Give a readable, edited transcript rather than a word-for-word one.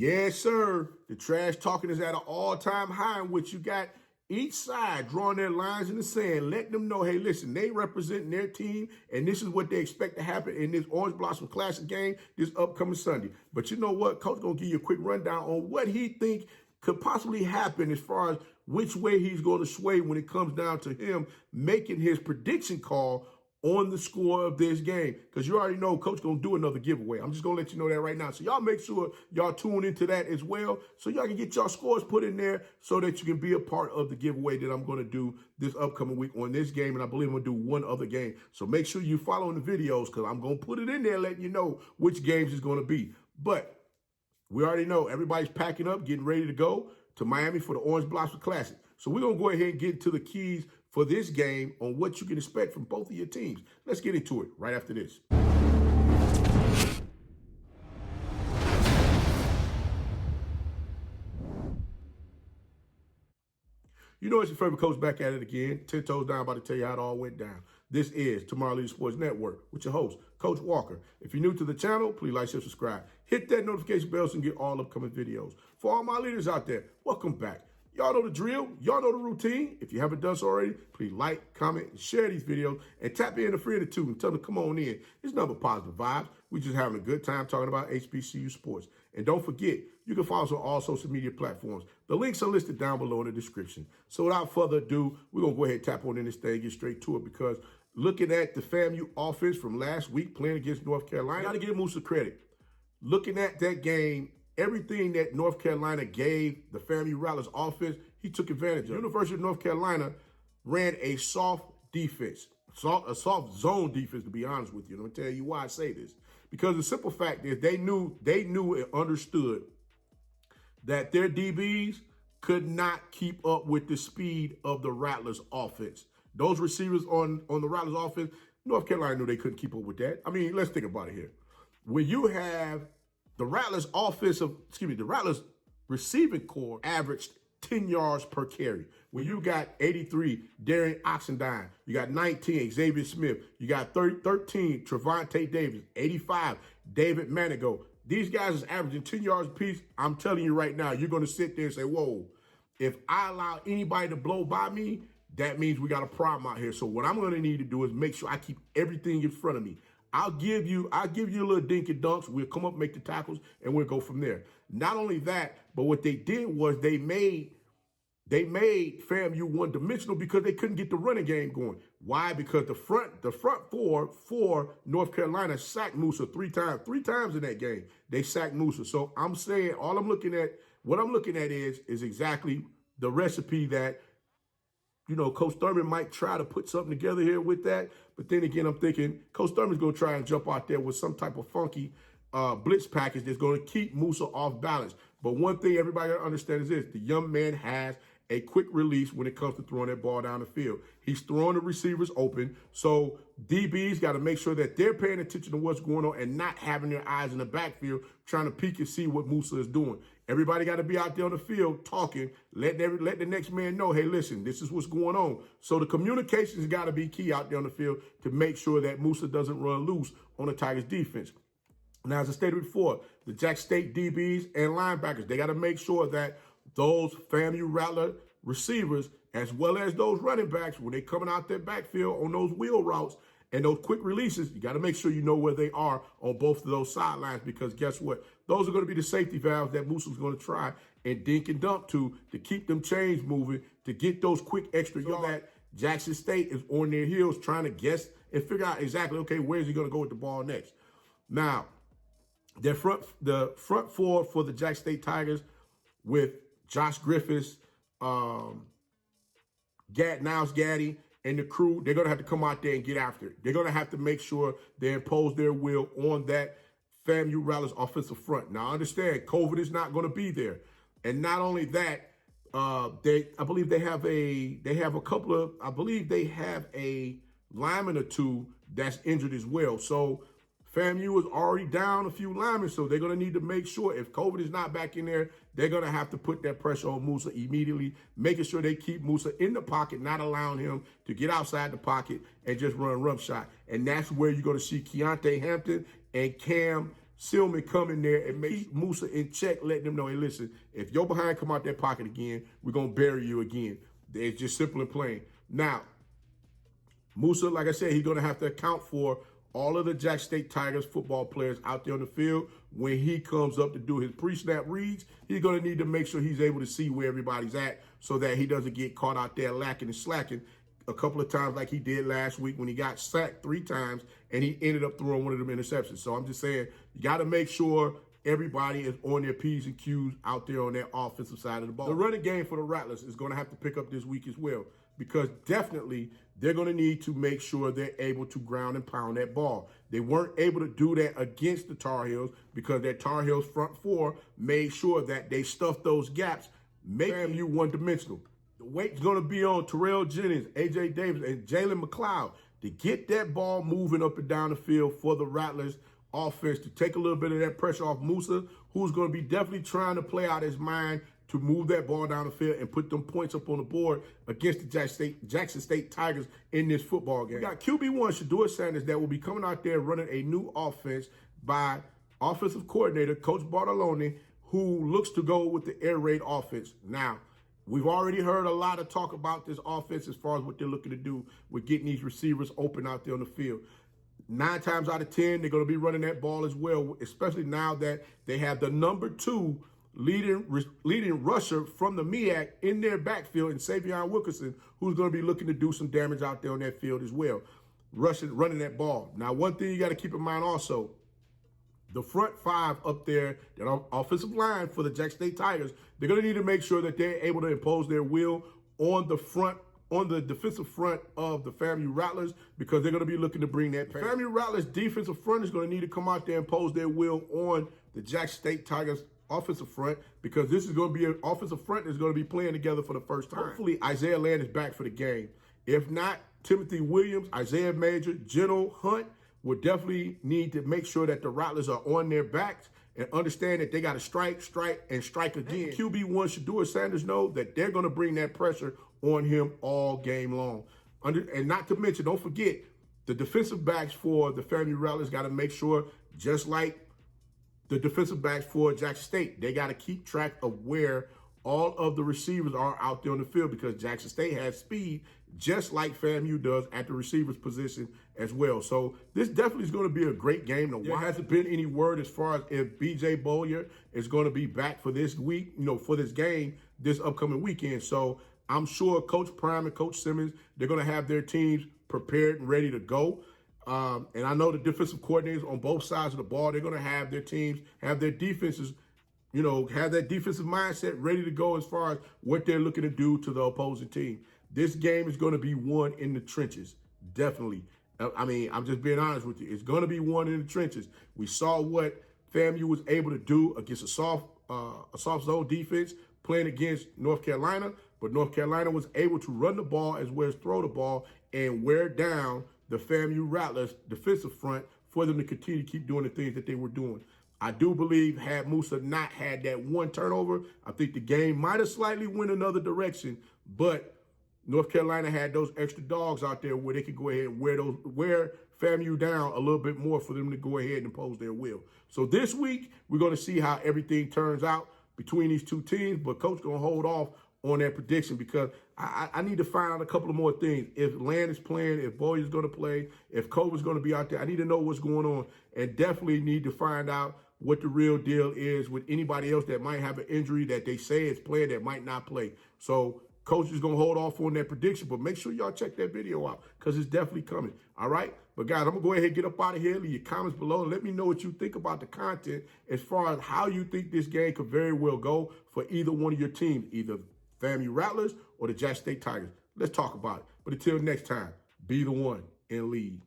Yes, sir. The trash talking is at an all-time high in which you got each side drawing their lines in the sand, letting them know, hey, listen, they representing their team, and this is what they expect to happen in this Orange Blossom Classic game this upcoming Sunday. But you know what? Coach going to give you a quick rundown on what he think could possibly happen as far as which way he's going to sway when it comes down to him making his prediction call on the score of this game. Because you already know Coach going to do another giveaway. I'm just going to let you know that right now. So y'all make sure y'all tune into that as well so y'all can get y'all scores put in there so that you can be a part of the giveaway that I'm going to do this upcoming week on this game. And I believe I'm going to do one other game. So make sure you following the videos because I'm going to put it in there letting you know which games it's going to be. But we already know everybody's packing up, getting ready to go to Miami for the Orange Blossom Classic. So we're going to go ahead and get to the keys for this game on what you can expect from both of your teams. Let's get into it right after this. You know it's your favorite coach back at it again. 10 toes down, about to tell you how it all went down. This is Tomorrow Leader Sports Network with your host, Coach Walker. If you're new to the channel, please like, share, subscribe. Hit that notification bell so you can get all upcoming videos. For all my leaders out there, welcome back. Y'all know the drill. Y'all know the routine. If you haven't done so already, please like, comment, and share these videos. And tap in a friend or two and tell them to come on in. It's nothing but positive vibes. We're just having a good time talking about HBCU sports. And don't forget, you can follow us on all social media platforms. The links are listed down below in the description. So without further ado, we're going to go ahead and tap on in this thing, get straight to it, because looking at the FAMU offense from last week playing against North Carolina, got to give Musa credit. Looking at that game, everything that North Carolina gave the FAMU Rattlers offense, he took advantage of. The University of North Carolina ran a soft defense, a soft zone defense, to be honest with you. And I'm going to tell you why I say this. Because the simple fact is they knew and understood that their DBs could not keep up with the speed of the Rattlers offense. Those receivers on the Rattlers offense, North Carolina knew they couldn't keep up with that. I mean, let's think about it here. When you have the Rattlers the Rattlers receiving core averaged 10 yards per carry. When you got 83, Darren Oxendine, you got 19, Xavier Smith, you got 13, Trevontae Davis, 85, David Manigo. These guys is averaging 10 yards apiece. I'm telling you right now, you're going to sit there and say, whoa, if I allow anybody to blow by me, that means we got a problem out here. So what I'm going to need to do is make sure I keep everything in front of me. I'll give you a little dink and dunks. We'll come up, make the tackles, and we'll go from there. Not only that, but what they did was they made FAMU one-dimensional because they couldn't get the running game going. Why? Because the front four for North Carolina sacked Musa three times in that game. They sacked Musa. So I'm saying what I'm looking at is exactly the recipe that, you know, Coach Thurman might try to put something together here with that. But then again, I'm thinking Coach Thurman's going to try and jump out there with some type of funky blitz package that's going to keep Musa off balance. But one thing everybody got to understand is this. The young man has a quick release when it comes to throwing that ball down the field. He's throwing the receivers open. So DBs got to make sure that they're paying attention to what's going on and not having their eyes in the backfield trying to peek and see what Musa is doing. Everybody got to be out there on the field talking, let the next man know, hey, listen, this is what's going on. So the communications got to be key out there on the field to make sure that Musa doesn't run loose on the Tigers defense. Now, as I stated before, the Jack State DBs and linebackers, they got to make sure that those FAMU Rattler receivers, as well as those running backs, when they're coming out their backfield on those wheel routes and those quick releases, you got to make sure you know where they are on both of those sidelines, because guess what? Those are going to be the safety valves that Musa's going to try and dink and dump to keep them chains moving, to get those quick extra yards. That Jackson State is on their heels trying to guess and figure out exactly, okay, where's he going to go with the ball next? Now, the front four for the Jack State Tigers with Josh Griffiths, Niles Gaddy, and the crew, they're going to have to come out there and get after it. They're going to have to make sure they impose their will on that FAMU Rattlers offensive front. Now, I understand COVID is not going to be there. And not only that, I believe they have a lineman or two that's injured as well. So FAMU is already down a few linemen, so they're going to need to make sure if COVID is not back in there, they're going to have to put that pressure on Musa immediately, making sure they keep Musa in the pocket, not allowing him to get outside the pocket and just run a rough shot. And that's where you're going to see Keontae Hampton and Cam Simmons come in there and keep Musa in check, letting them know, hey, listen, if your behind come out that pocket again, we're going to bury you again. It's just simple and plain. Now, Musa, like I said, he's going to have to account for all of the Jackson State Tigers football players out there on the field. When he comes up to do his pre-snap reads, he's going to need to make sure he's able to see where everybody's at so that he doesn't get caught out there lacking and slacking a couple of times like he did last week when he got sacked 3 times and he ended up throwing one of them interceptions. So I'm just saying, you got to make sure everybody is on their P's and Q's out there on their offensive side of the ball. The running game for the Rattlers is going to have to pick up this week as well, because definitely they're going to need to make sure they're able to ground and pound that ball. They weren't able to do that against the Tar Heels because their Tar Heels front 4 made sure that they stuffed those gaps, making you one-dimensional. The weight's going to be on Terrell Jennings, A.J. Davis, and Jalen McLeod to get that ball moving up and down the field for the Rattlers offense, to take a little bit of that pressure off Musa, who's going to be definitely trying to play out his mind to move that ball down the field and put them points up on the board against the Jackson State Tigers in this football game. We got QB1 Shedeur Sanders that will be coming out there running a new offense by offensive coordinator Coach Bartolone, who looks to go with the air raid offense. Now, we've already heard a lot of talk about this offense as far as what they're looking to do with getting these receivers open out there on the field. 9 times out of 10, they're going to be running that ball as well, especially now that they have the number 2 leading rusher from the MEAC in their backfield, and Savion Wilkerson, who's going to be looking to do some damage out there on that field as well, running that ball. Now, one thing you got to keep in mind also, the front 5 up there, that offensive line for the Jackson State Tigers, they're going to need to make sure that they're able to impose their will on the defensive front of the FAMU Rattlers, because they're going to be looking to bring that pace. FAMU Rattlers defensive front is going to need to come out there and impose their will on the Jackson State Tigers offensive front, because this is going to be an offensive front that's going to be playing together for the first time. Hopefully, Isaiah Land is back for the game. If not, Timothy Williams, Isaiah Major, Geno Hunt will definitely need to make sure that the Rattlers are on their backs and understand that they got to strike, and strike again. QB1 Shedeur Sanders know that they're going to bring that pressure on him all game long. And not to mention, don't forget, the defensive backs for the FAMU Rattlers got to make sure, just like the defensive backs for Jackson State, they got to keep track of where all of the receivers are out there on the field, because Jackson State has speed just like FAMU does at the receivers position as well. So this definitely is going to be a great game. Now, there hasn't been any word as far as if B.J. Bowyer is going to be back for this week, for this game, this upcoming weekend. So I'm sure Coach Prime and Coach Simmons, they're going to have their teams prepared and ready to go. And I know the defensive coordinators on both sides of the ball, they're going to have their teams, have their defenses, have that defensive mindset ready to go as far as what they're looking to do to the opposing team. This game is going to be won in the trenches, definitely. I mean, I'm just being honest with you. It's going to be won in the trenches. We saw what FAMU was able to do against a soft zone defense playing against North Carolina, but North Carolina was able to run the ball as well as throw the ball and wear down the FAMU Rattlers defensive front for them to continue to keep doing the things that they were doing. I do believe had Musa not had that one turnover, I think the game might have slightly went another direction, but North Carolina had those extra dogs out there where they could go ahead and wear FAMU down a little bit more for them to go ahead and impose their will. So this week, we're going to see how everything turns out between these two teams, but Coach going to hold off on that prediction because I need to find out a couple of more things. If Land is playing, if Boyd is going to play, if Cole's going to be out there, I need to know what's going on, and definitely need to find out what the real deal is with anybody else that might have an injury that they say is playing that might not play. So Coach is going to hold off on that prediction, but make sure y'all check that video out because it's definitely coming, all right? But, guys, I'm going to go ahead and get up out of here. Leave your comments below and let me know what you think about the content as far as how you think this game could very well go for either one of your teams, either FAMU Rattlers or the Jackson State Tigers. Let's talk about it. But until next time, be the one and lead.